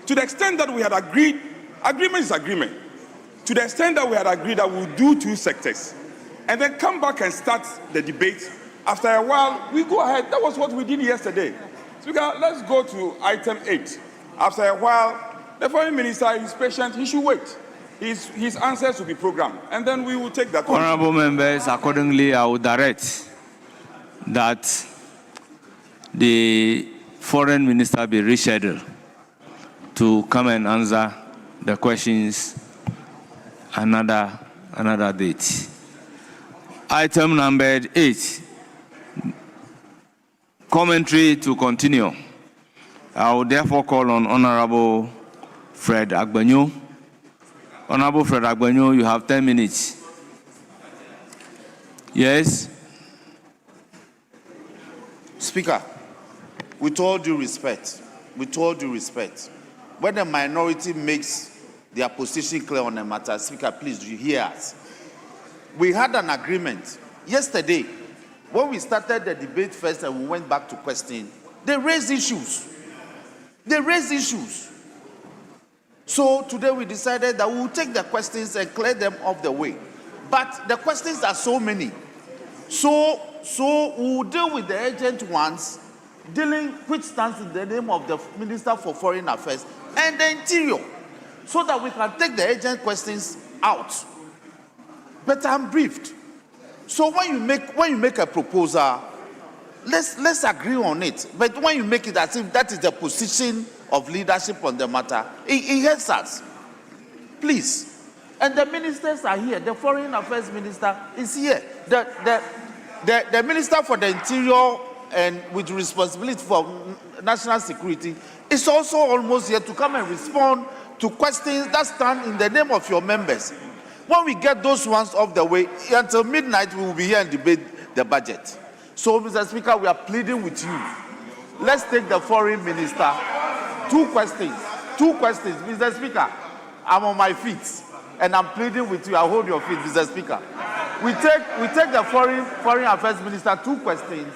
To the extent that we had agreed, agreement is agreement. To the extent that we had agreed that we'll do 2 sectors and then come back and start the debate. After a while, we go ahead. That was what we did yesterday. Speaker, let's go to item 8. After a while, the foreign minister is patient. He should wait. His answers will be programmed, and then we will take that. Honorable members, accordingly, I will direct that the foreign minister be rescheduled to come and answer the questions another date. Item number 8, commentary to continue. I will therefore call on Honorable Fred Agbanyo. Honorable Fred Agbanyo, you have 10 minutes. Yes? Speaker, with all due respect, when the minority makes their position clear on the matter, Speaker, please, you hear us. We had an agreement yesterday. When we started the debate first and we went back to question, they raised issues. So today we decided that we will take the questions and clear them off the way. But the questions are so many. So we will deal with the urgent ones, which stands in the name of the Minister for Foreign Affairs and the Interior, so that we can take the urgent questions out. But I'm briefed. So when you make a proposal, let's agree on it. But when you make it as if that is the position of leadership on the matter, it hurts us. Please. And the ministers are here. The Foreign Affairs Minister is here. The Minister for the Interior and with responsibility for national security is also almost here to come and respond to questions that stand in the name of your members. When we get those ones off the way, until midnight we will be here and debate the budget. So, Mr. Speaker, we are pleading with you. Let's take the Foreign Minister. 2 questions. Mr. Speaker, I'm on my feet and I'm pleading with you. I hold your feet, Mr. Speaker. We take the Foreign Affairs Minister 2 questions,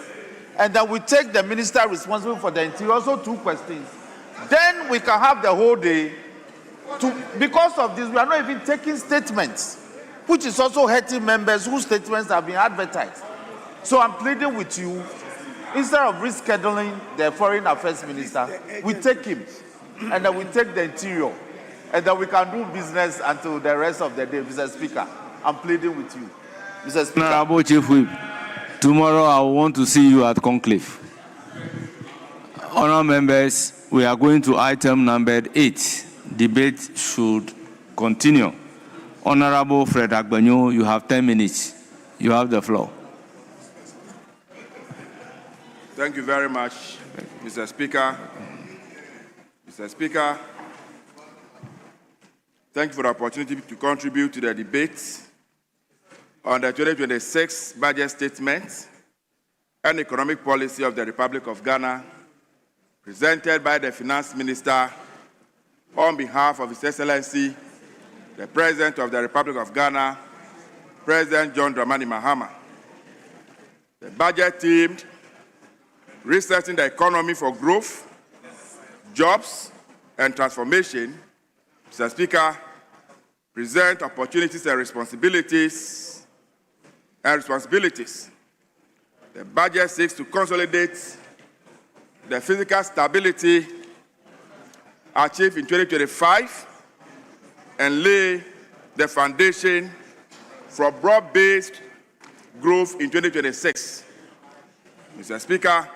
and then we take the Minister responsible for the Interior also 2 questions. Then we can have the whole day. Because of this, we are not even taking statements, which is also hurting members whose statements have been advertised. So I'm pleading with you, instead of rescheduling the Foreign Affairs Minister, we take him, and then we take the Interior, and then we can do business until the rest of the day, Mr. Speaker. I'm pleading with you, Mr. Speaker. Honorable Chief Whip, tomorrow I want to see you at conclave. Honorable members, we are going to item number 8. Debate should continue. Honorable Fred Agbanyo, you have 10 minutes. You have the floor. Thank you very much, Mr. Speaker. Mr. Speaker, thank you for the opportunity to contribute to the debate on the 2026 budget statement and economic policy of the Republic of Ghana, presented by the Finance Minister on behalf of His Excellency, the President of the Republic of Ghana, President John Dramani Mahama. The budget themed resetting the economy for growth, jobs, and transformation, Mr. Speaker, present opportunities and responsibilities. The budget seeks to consolidate the physical stability achieved in 2025 and lay the foundation for broad-based growth in 2026. Mr. Speaker,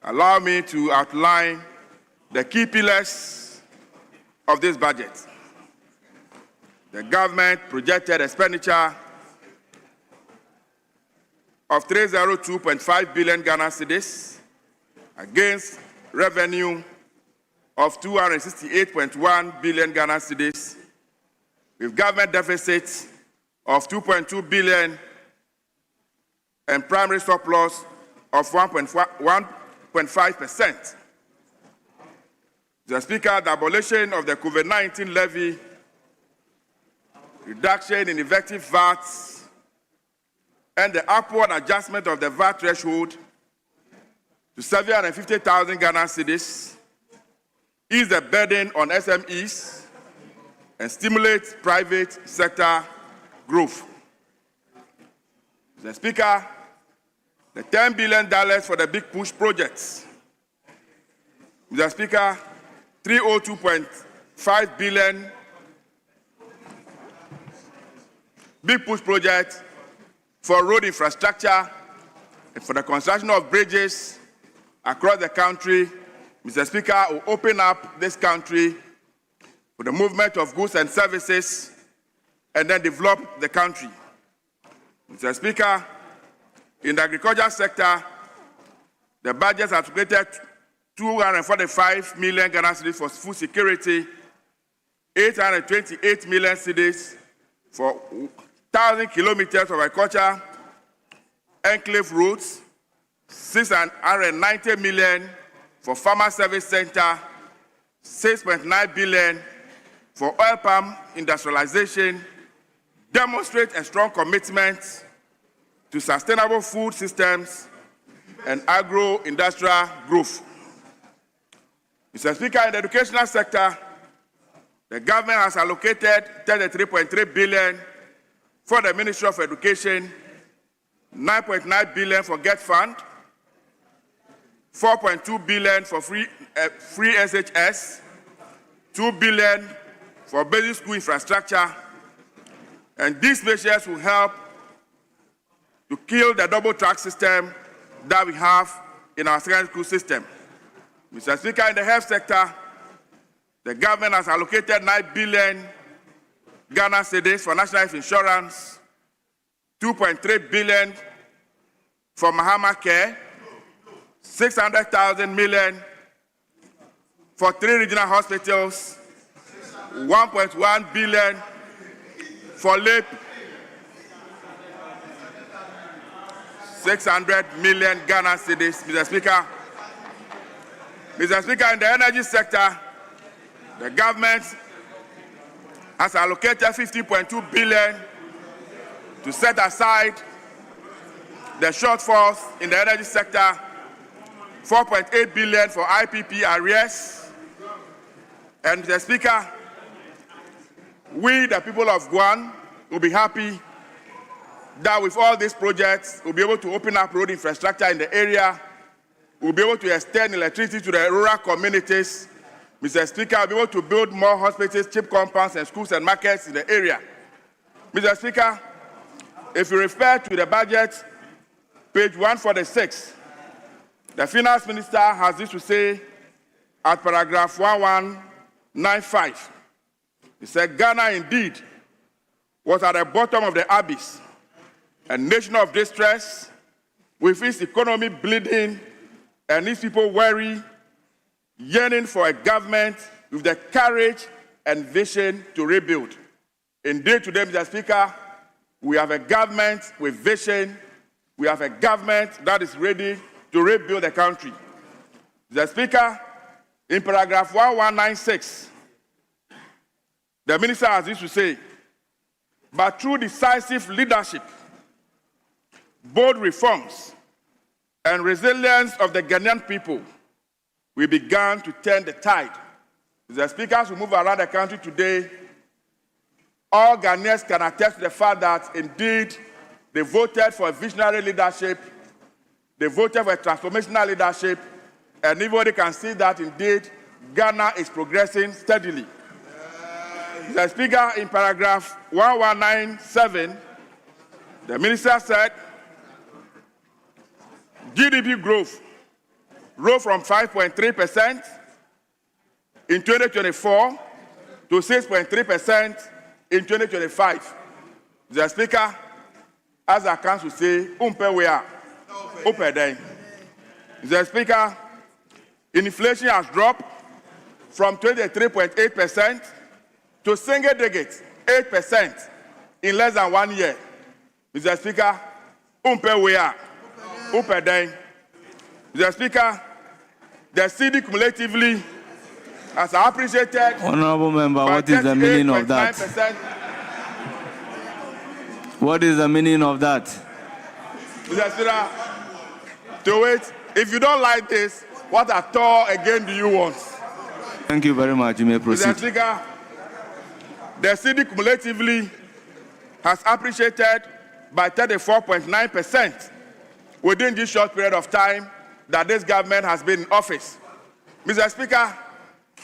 allow me to outline the key pillars of this budget. The government projected expenditure of 302.5 billion Ghana cedis against revenue of 268.1 billion Ghana cedis, with government deficits of 2.2 billion and primary surplus of 1.5%. Mr. Speaker, the abolition of the COVID-19 levy, reduction in effective VAT, and the upward adjustment of the VAT threshold to 750,000 Ghana cedis ease the burden on SMEs, and stimulate private sector growth. Mr. Speaker, the $10 billion for the Big Push projects. Mr. Speaker, 302.5 billion Big Push project for road infrastructure and for the construction of bridges across the country, Mr. Speaker, will open up this country for the movement of goods and services and then develop the country. Mr. Speaker, in the agriculture sector, the budget has created 245 million Ghana cedis for food security, 828 million cedis for 1,000 kilometers of agriculture, enclave roads, 690 million for farmer service center, 6.9 billion for oil palm industrialization, demonstrate a strong commitment to sustainable food systems and agro-industrial growth. Mr. Speaker, in the educational sector, the government has allocated 33.3 billion for the Ministry of Education, 9.9 billion for GET Fund, 4.2 billion for free SHS, 2 billion for basic school infrastructure, and these measures will help to kill the double track system that we have in our secondary school system. Mr. Speaker, in the health sector, the government has allocated 9 billion Ghana cedis for national health insurance, 2.3 billion for Mahama Care, 600,000 million for 3 regional hospitals, 1.1 billion for LAPE, 600 million Ghana cedis, Mr. Speaker. Mr. Speaker, in the energy sector, the government has allocated 50.2 billion to set aside the shortfalls in the energy sector, 4.8 billion for IPP arrears. And Mr. Speaker, we, the people of Guam, will be happy that with all these projects, we'll be able to open up road infrastructure in the area. We'll be able to extend electricity to the rural communities. Mr. Speaker, we'll be able to build more hospitals, cheap compounds, and schools and markets in the area. Mr. Speaker, if you refer to the budget, page 146, the Finance Minister has this to say at paragraph 1195. He said, Ghana indeed was at the bottom of the abyss, a nation of distress, with its economy bleeding and its people weary, yearning for a government with the courage and vision to rebuild. Indeed, today, Mr. Speaker, we have a government with vision. We have a government that is ready to rebuild the country. Mr. Speaker, in paragraph 1196, the minister has this to say, but through decisive leadership, bold reforms, and resilience of the Ghanaian people, we began to turn the tide. The speakers who move around the country today, all Ghanaians can attest to the fact that indeed they voted for a visionary leadership, they voted for a transformational leadership, and everybody can see that indeed Ghana is progressing steadily. The speaker, in paragraph 1197, the minister said, GDP growth rose from 5.3% in 2024 to 6.3% in 2025. The speaker, as I can say, the speaker, inflation has dropped from 23.8% to single digits, 8% in less than 1 year. Mr. Speaker, Mr. Speaker, the CD cumulatively has appreciated. Honorable member, what is the meaning of that? What is the meaning of that? Mr. Speaker, to it, if you don't like this, what at all again do you want? Thank you very much. You may proceed. Mr. Speaker, the city cumulatively has appreciated by 34.9% within this short period of time that this government has been in office. Mr. Speaker,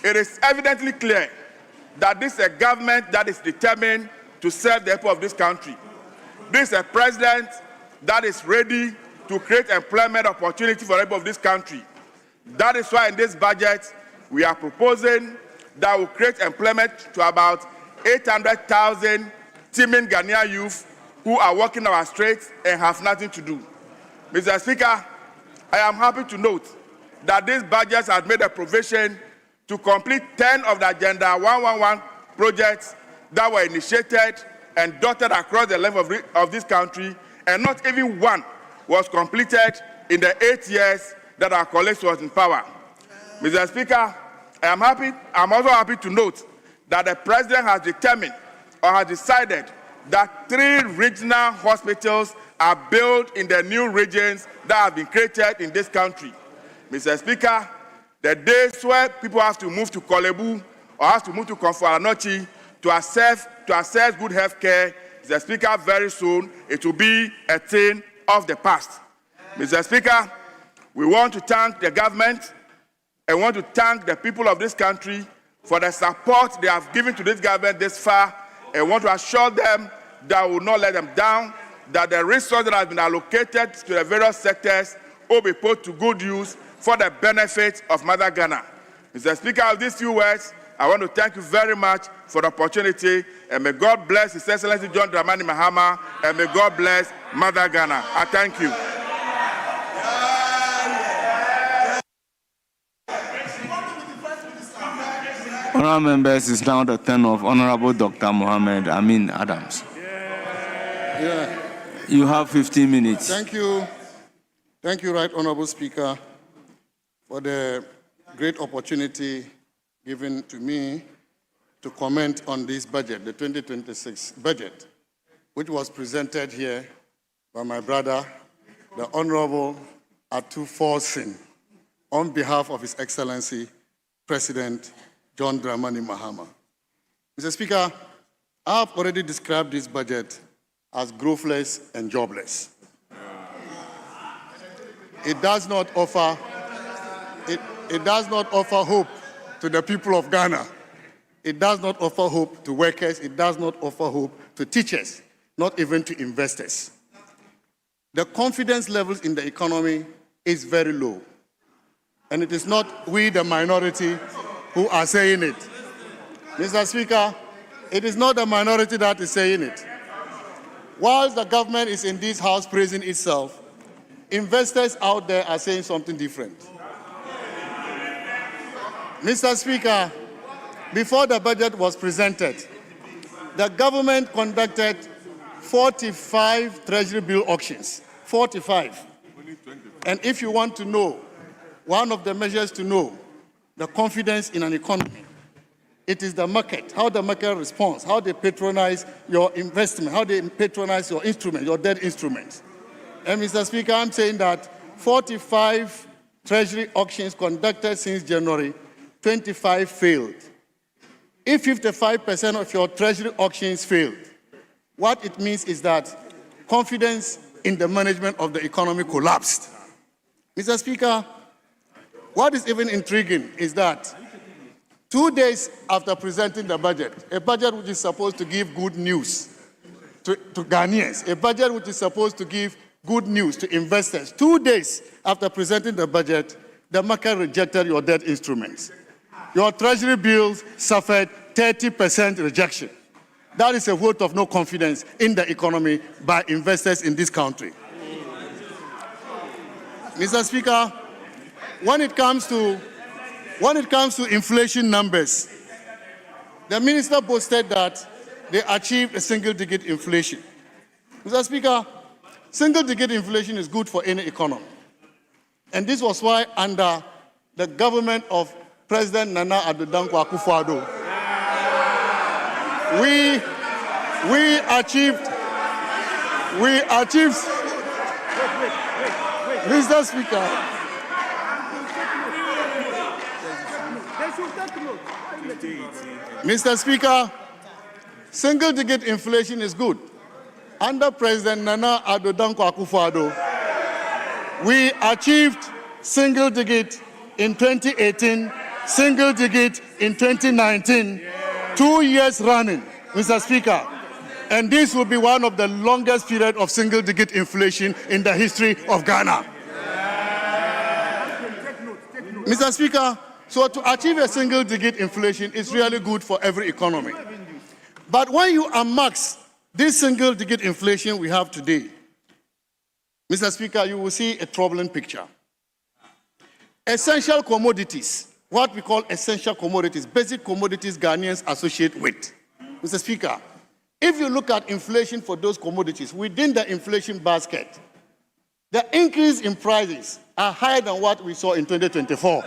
it is evidently clear that this is a government that is determined to serve the people of this country. This is a president that is ready to create employment opportunity for the people of this country. That is why in this budget, we are proposing that will create employment to about 800,000 teeming Ghanaian youth who are working our streets and have nothing to do. Mr. Speaker, I am happy to note that this budget has made a provision to complete 10 of the Agenda 111 projects that were initiated and dotted across the length of this country, and not even one was completed in the 8 years that our colleagues was in power. Mr. Speaker, I'm also happy to note that the President has determined or has decided that 3 regional hospitals are built in the new regions that have been created in this country. Mr. Speaker, the days where people have to move to Kolebu or have to move to Komfo-Anokye to access good health care, Mr. Speaker, very soon it will be a thing of the past. Mr. Speaker, we want to thank the government and want to thank the people of this country for the support they have given to this government this far, and want to assure them that we will not let them down, that the resources that have been allocated to the various sectors will be put to good use for the benefit of Mother Ghana. Mr. Speaker, of these few words, I want to thank you very much for the opportunity, and may God bless His Excellency John Dramani Mahama, and may God bless Mother Ghana. I thank you. Honourable members, it's now the turn of Honourable Dr. Mohammed Amin Adams. You have 15 minutes. Thank you. Thank you, Right Honourable Speaker, for the great opportunity given to me to comment on this budget, the 2026 budget, which was presented here by my brother, the Honourable Atu-Forson, on behalf of His Excellency, President John Dramani Mahama. Mr. Speaker, I have already described this budget as growthless and jobless. It does not offer hope to the people of Ghana. It does not offer hope to workers. It does not offer hope to teachers, not even to investors. The confidence levels in the economy is very low. And it is not we, the minority, who are saying it. Mr. Speaker, it is not the minority that is saying it. Whilst the government is in this house praising itself, investors out there are saying something different. Mr. Speaker, before the budget was presented, the government conducted 45 Treasury bill auctions, 45. And if you want to know, one of the measures to know the confidence in an economy, it is the market, how the market responds, how they patronize your investment, how they patronize your instrument, your debt instruments. And Mr. Speaker, I'm saying that 45 Treasury auctions conducted since January, 25 failed. If 55% of your Treasury auctions failed, what it means is that confidence in the management of the economy collapsed. Mr. Speaker, what is even intriguing is that 2 days after presenting the budget, a budget which is supposed to give good news to Ghanaians, a budget which is supposed to give good news to investors, 2 days after presenting the budget, the market rejected your debt instruments. Your Treasury bills suffered 30% rejection. That is a vote of no confidence in the economy by investors in this country. Mr. Speaker, when it comes to inflation numbers, the minister boasted that they achieved a single-digit inflation. Mr. Speaker, single-digit inflation is good for any economy. And this was why under the government of President Nana Addo Dankwa Akufo-Addo, we achieved, Mr. Speaker, Mr. Speaker, single-digit inflation is good. Under President Nana Addo Dankwa Akufo-Addo, we achieved single-digit in 2018, single-digit in 2019, 2 years running, Mr. Speaker. And this will be one of the longest periods of single-digit inflation in the history of Ghana. Mr. Speaker, so to achieve a single-digit inflation is really good for every economy. But when you unmax this single-digit inflation we have today, Mr. Speaker, you will see a troubling picture. Essential commodities, what we call essential commodities, basic commodities Ghanaians associate with. Mr. Speaker, if you look at inflation for those commodities within the inflation basket, the increase in prices are higher than what we saw in 2024.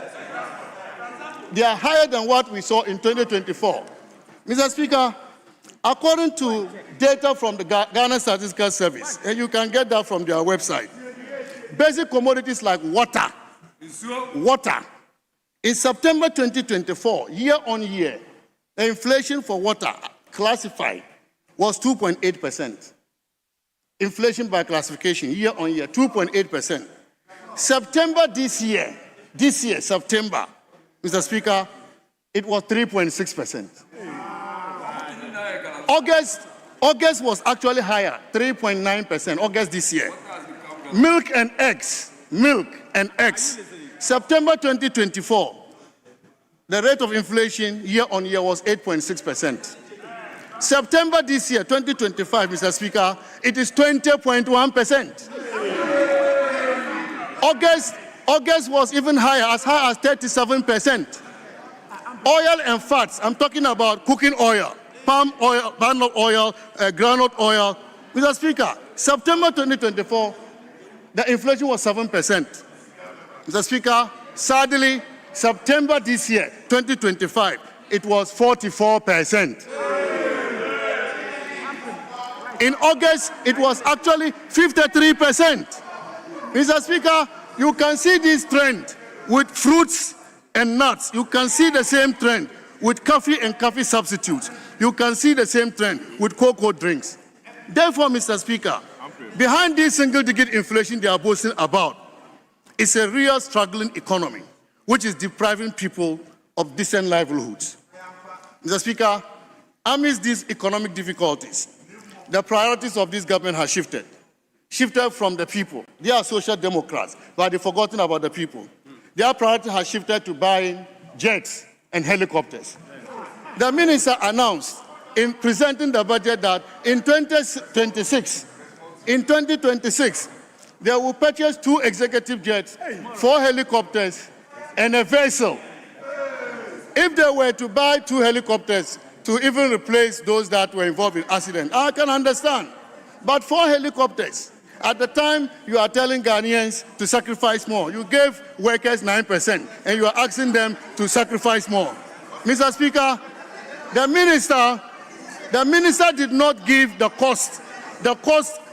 They are higher than what we saw in 2024. Mr. Speaker, according to data from the Ghana Statistical Service, and you can get that from their website, basic commodities like water, in September 2024, year on year, the inflation for water classified was 2.8%. Inflation by classification, year on year, 2.8%. September this year, September, Mr. Speaker, it was 3.6%. August was actually higher, 3.9%, August this year. Milk and eggs, September 2024, the rate of inflation year on year was 8.6%. September this year, 2025, Mr. Speaker, it is 20.1%. August was even higher, as high as 37%. Oil and fats, I'm talking about cooking oil, palm oil, groundnut oil. Mr. Speaker, September 2024, the inflation was 7%. Mr. Speaker, sadly, September this year, 2025, it was 44%. In August, it was actually 53%. Mr. Speaker, you can see this trend with fruits and nuts. You can see the same trend with coffee and coffee substitutes. You can see the same trend with cocoa drinks. Therefore, Mr. Speaker, behind this single-digit inflation they are boasting about is a real struggling economy, which is depriving people of decent livelihoods. Mr. Speaker, amidst these economic difficulties, the priorities of this government have shifted from the people. They are social democrats, but they've forgotten about the people. Their priority has shifted to buying jets and helicopters. The minister announced in presenting the budget that in 2026, they will purchase 2 executive jets, 4 helicopters, and a vessel. If they were to buy 2 helicopters to even replace those that were involved in accident, I can understand. But 4 helicopters, at the time you are telling Ghanaians to sacrifice more. You gave workers 9%, and you are asking them to sacrifice more. Mr. Speaker, the minister did not give the cost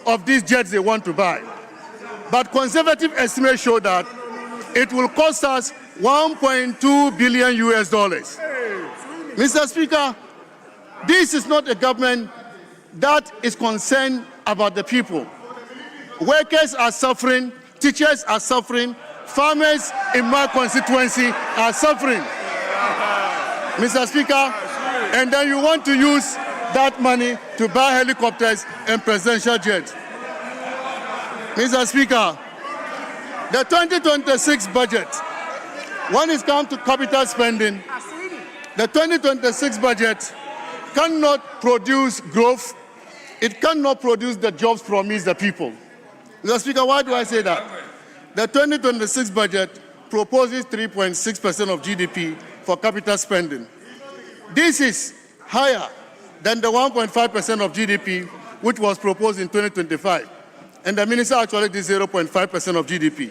of these jets they want to buy. But conservative estimates show that it will cost us $1.2 billion. Mr. Speaker, this is not a government that is concerned about the people. Workers are suffering, teachers are suffering, farmers in my constituency are suffering. Mr. Speaker, and then you want to use that money to buy helicopters and presidential jets. Mr. Speaker, the 2026 budget, when it comes to capital spending, the 2026 budget cannot produce growth. It cannot produce the jobs promised the people. Mr. Speaker, why do I say that? The 2026 budget proposes 3.6% of GDP for capital spending. This is higher than the 1.5% of GDP which was proposed in 2025. And the minister actually did 0.5% of GDP.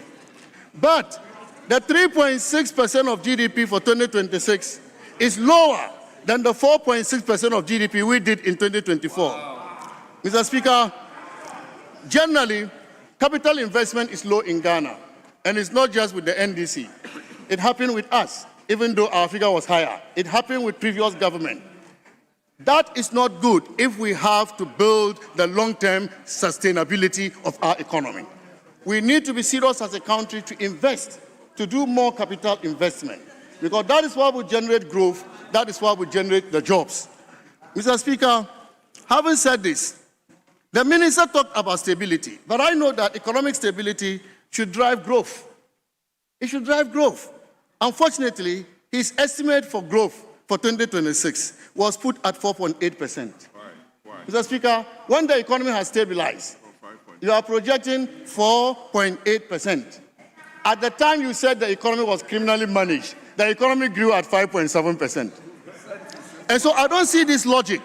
But the 3.6% of GDP for 2026 is lower than the 4.6% of GDP we did in 2024. Mr. Speaker, generally, capital investment is low in Ghana, and it's not just with the NDC. It happened with us. even though our figure was higher. It happened with previous government. That is not good if we have to build the long-term sustainability of our economy. We need to be serious as a country to invest, to do more capital investment, because that is what will generate growth, that is what will generate the jobs. Mr. Speaker, having said this, the minister talked about stability, but I know that economic stability should drive growth. It should drive growth. Unfortunately, his estimate for growth for 2026 was put at 4.8%. Why? Mr. Speaker, when the economy has stabilized, you are projecting 4.8%. At the time you said the economy was criminally managed, the economy grew at 5.7%. And so I don't see this logic.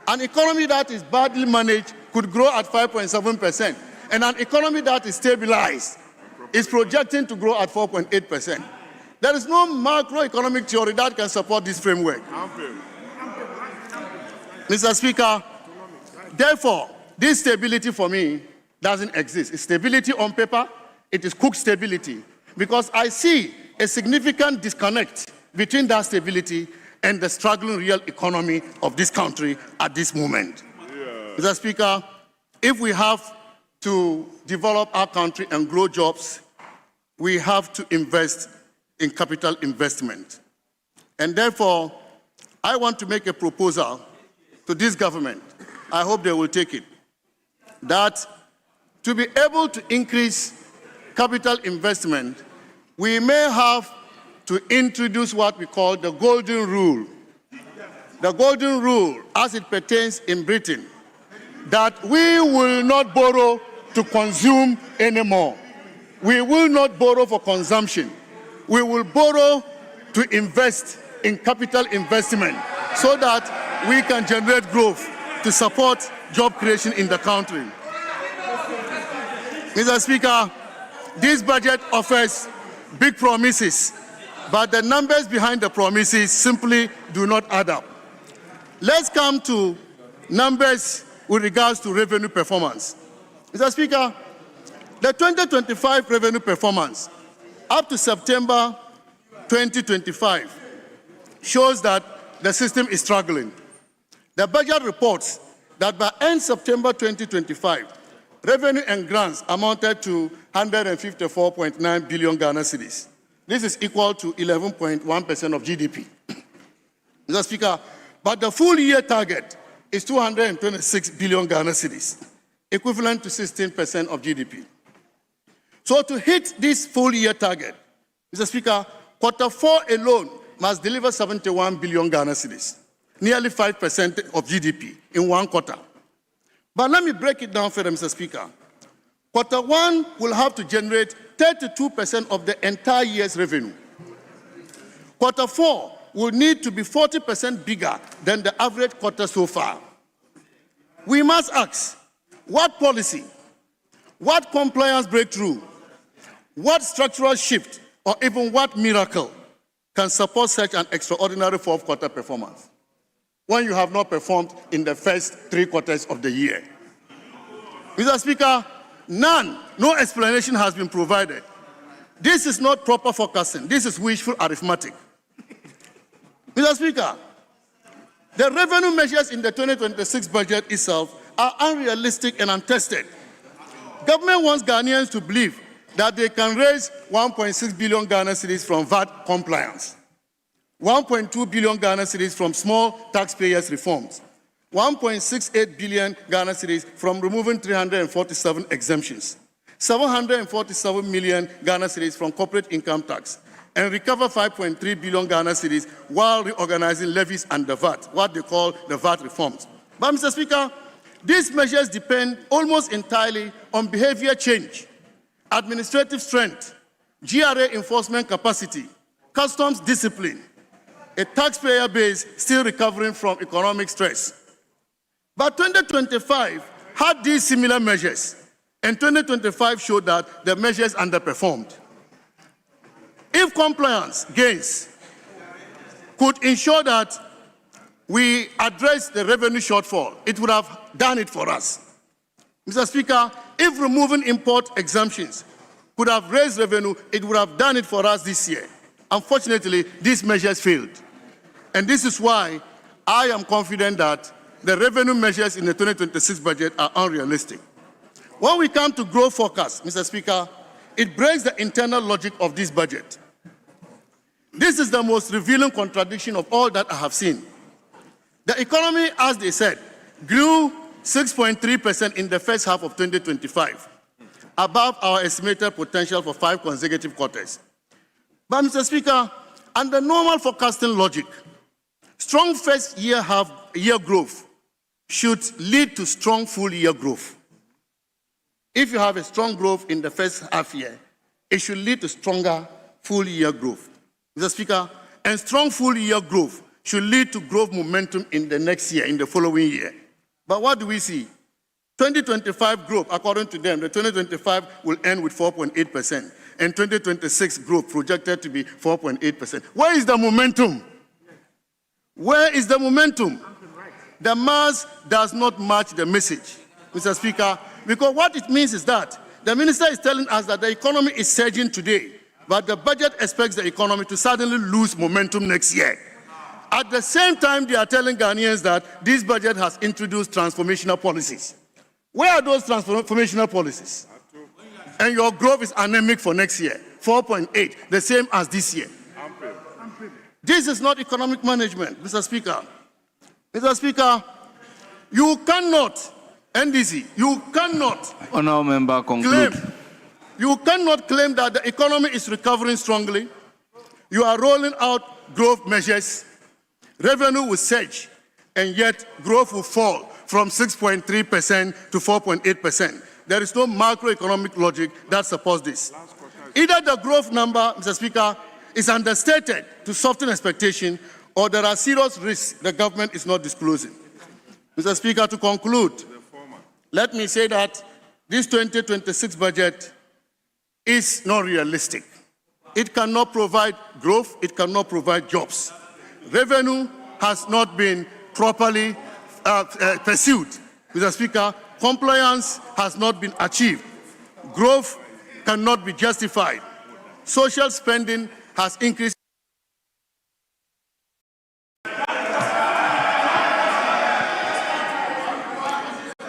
An economy that is badly managed could grow at 5.7%, and an economy that is stabilized is projecting to grow at 4.8%. There is no macroeconomic theory that can support this framework. Mr. Speaker, therefore, this stability for me doesn't exist. It's stability on paper, it is cooked stability, because I see a significant disconnect between that stability and the struggling real economy of this country at this moment. Mr. Speaker, if we have to develop our country and grow jobs, we have to invest in capital investment. And therefore, I want to make a proposal to this government. I hope they will take it. That to be able to increase capital investment, we may have to introduce what we call the golden rule. The golden rule, as it pertains in Britain, that we will not borrow to consume anymore. We will not borrow for consumption. We will borrow to invest in capital investment so that we can generate growth to support job creation in the country. Mr. Speaker, this budget offers big promises, but the numbers behind the promises simply do not add up. Let's come to numbers with regards to revenue performance. Mr. Speaker, the 2025 revenue performance up to September 2025 shows that the system is struggling. The budget reports that by end September 2025, revenue and grants amounted to 154.9 billion Ghana cedis. This is equal to 11.1% of GDP. Mr. Speaker, but the full year target is 226 billion Ghana cedis, equivalent to 16% of GDP. So to hit this full year target, Mr. Speaker, quarter 4 alone must deliver 71 billion Ghana cedis, nearly 5% of GDP in one quarter. But let me break it down further, Mr. Speaker. Quarter 1 will have to generate 32% of the entire year's revenue. Quarter 4 will need to be 40% bigger than the average quarter so far. We must ask, what policy, what compliance breakthrough, what structural shift, or even what miracle can support such an extraordinary fourth quarter performance when you have not performed in the first 3 quarters of the year? Mr. Speaker, no explanation has been provided. This is not proper forecasting. This is wishful arithmetic. Mr. Speaker, the revenue measures in the 2026 budget itself are unrealistic and untested. Government wants Ghanaians to believe that they can raise 1.6 billion Ghana cedis from VAT compliance, 1.2 billion Ghana cedis from small taxpayers reforms, 1.68 billion Ghana cedis from removing 347 exemptions, 747 million Ghana cedis from corporate income tax, and recover 5.3 billion Ghana cedis while reorganizing levies and the VAT, what they call the VAT reforms. But, Mr. Speaker, these measures depend almost entirely on behavior change, administrative strength, GRA enforcement capacity, customs discipline, a taxpayer base still recovering from economic stress. But 2025 had these similar measures, and 2025 showed that the measures underperformed. If compliance gains could ensure that we address the revenue shortfall, it would have done it for us. Mr. Speaker, if removing import exemptions could have raised revenue, it would have done it for us this year. Unfortunately, these measures failed. And this is why I am confident that the revenue measures in the 2026 budget are unrealistic. When we come to growth forecast, Mr. Speaker, it breaks the internal logic of this budget. This is the most revealing contradiction of all that I have seen. The economy, as they said, grew 6.3% in the first half of 2025, above our estimated potential for 5 consecutive quarters. But, Mr. Speaker, under normal forecasting logic, strong first year growth should lead to strong full year growth. If you have a strong growth in the first half year, it should lead to stronger full year growth. Mr. Speaker, and strong full year growth should lead to growth momentum in the next year, in the following year. But what do we see? 2025 growth, according to them, the 2025 will end with 4.8%, and 2026 growth projected to be 4.8%. Where is the momentum? Where is the momentum? The mass does not match the message, Mr. Speaker, because what it means is that the minister is telling us that the economy is surging today, but the budget expects the economy to suddenly lose momentum next year. At the same time, they are telling Ghanaians that this budget has introduced transformational policies. Where are those transformational policies? And your growth is anemic for next year, 4.8, the same as this year. This is not economic management, Mr. Speaker. Mr. Speaker, you cannot, NDC, you cannot Honourable Member, conclude. You cannot claim that the economy is recovering strongly. You are rolling out growth measures. Revenue will surge, and yet growth will fall from 6.3% to 4.8%. There is no macroeconomic logic that supports this. Either the growth number, Mr. Speaker, is understated to soften expectation, or there are serious risks the government is not disclosing. Mr. Speaker, to conclude, let me say that this 2026 budget is not realistic. It cannot provide growth, it cannot provide jobs. Revenue has not been properly pursued. Mr. Speaker, compliance has not been achieved. Growth cannot be justified. Social spending has increased.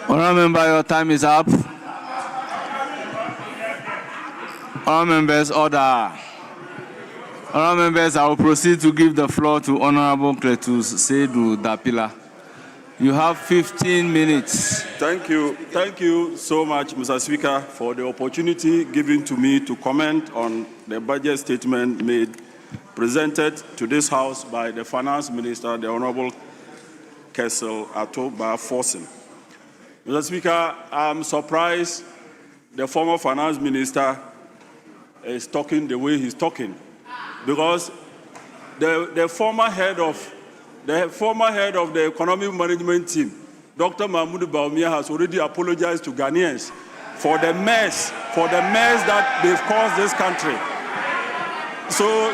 Honourable Member, your time is up. Honourable Members, order. Honourable Members, I will proceed to give the floor to Honourable Su Dapila. You have 15 minutes. Thank you. Thank you so much, Mr. Speaker, for the opportunity given to me to comment on the budget statement presented to this House by the Finance Minister, the Honourable Kessel Atoba Forsen. Mr. Speaker, I'm surprised the former Finance Minister is talking the way he's talking, because the former head of the economic management team, Dr. Mahmoud Baumia, has already apologized to Ghanaians for the mess that they've caused this country. So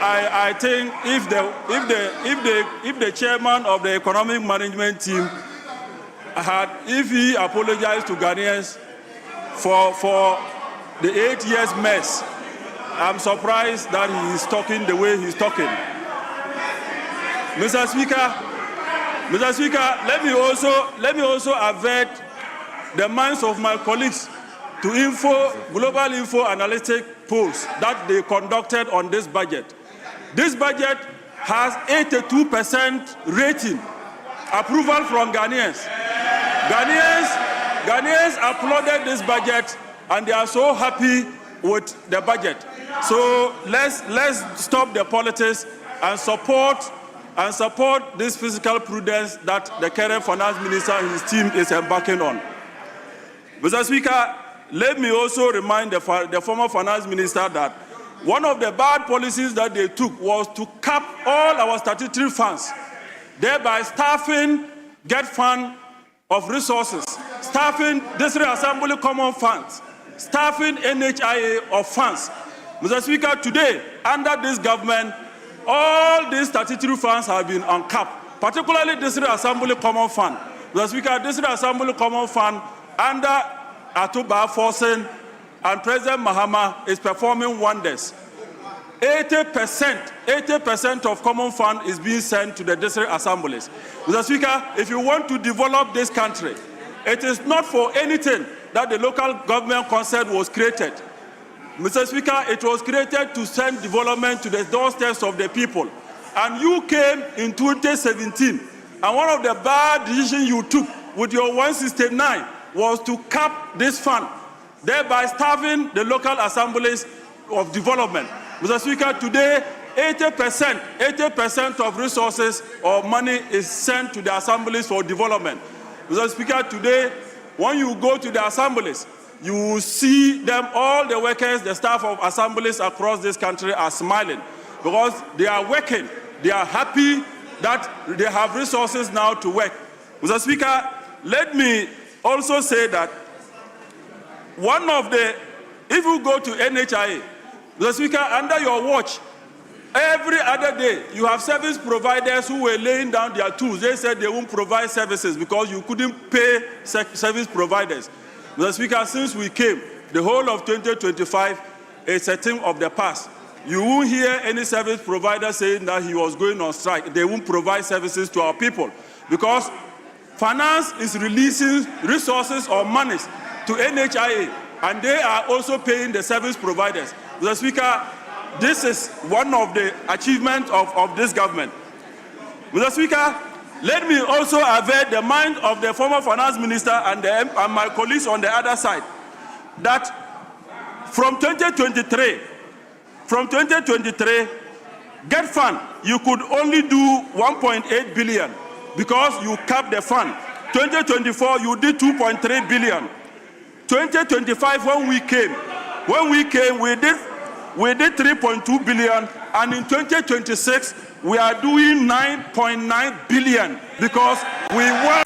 I think if the chairman of the economic management team if he apologized to Ghanaians for the 8 years mess, I'm surprised that he is talking the way he's talking. Mr. Speaker, let me also avert the minds of my colleagues to global info analytic polls that they conducted on this budget. This budget has 82% rating approval from Ghanaians. Ghanaians applauded this budget, and they are so happy with the budget. So let's stop the politics and support this fiscal prudence that the current finance minister and his team is embarking on. Mr. Speaker, let me also remind the former finance minister that one of the bad policies that they took was to cap all our statutory funds, thereby staffing Get Fund of resources, staffing District Assembly Common Funds, staffing NHIA of funds. Mr. Speaker, today, under this government, all these statutory funds have been uncapped, particularly District Assembly Common Fund. Mr. Speaker, District Assembly Common Fund under Atoba Forsen and President Mahama is performing wonders. 80% of common fund is being sent to the district assemblies. Mr. Speaker, if you want to develop this country, it is not for anything that the local government concept was created. Mr. Speaker, it was created to send development to the doorsteps of the people. And you came in 2017, and one of the bad decisions you took with your 169 was to cap this fund, thereby starving the local assemblies of development. Mr. Speaker, today, 80% of resources or money is sent to the assemblies for development. Mr. Speaker, today, when you go to the assemblies, you will see them, all the workers, the staff of assemblies across this country are smiling because they are working. They are happy that they have resources now to work. Mr. Speaker, let me also say that if you go to NHIA, Mr. Speaker, under your watch, every other day, you have service providers who were laying down their tools. They said they won't provide services because you couldn't pay service providers. Mr. Speaker, since we came, the whole of 2025 is a thing of the past. You won't hear any service provider saying that he was going on strike. They won't provide services to our people because finance is releasing resources or monies to NHIA, and they are also paying the service providers. Mr. Speaker, this is one of the achievements of this government. Mr. Speaker, let me also avert the mind of the former finance minister and my colleagues on the other side that from 2023, Get Fund, you could only do 1.8 billion because you capped the fund. 2024, you did 2.3 billion. 2025, when we came, we did 3.2 billion, and in 2026, we are doing 9.9 billion because we want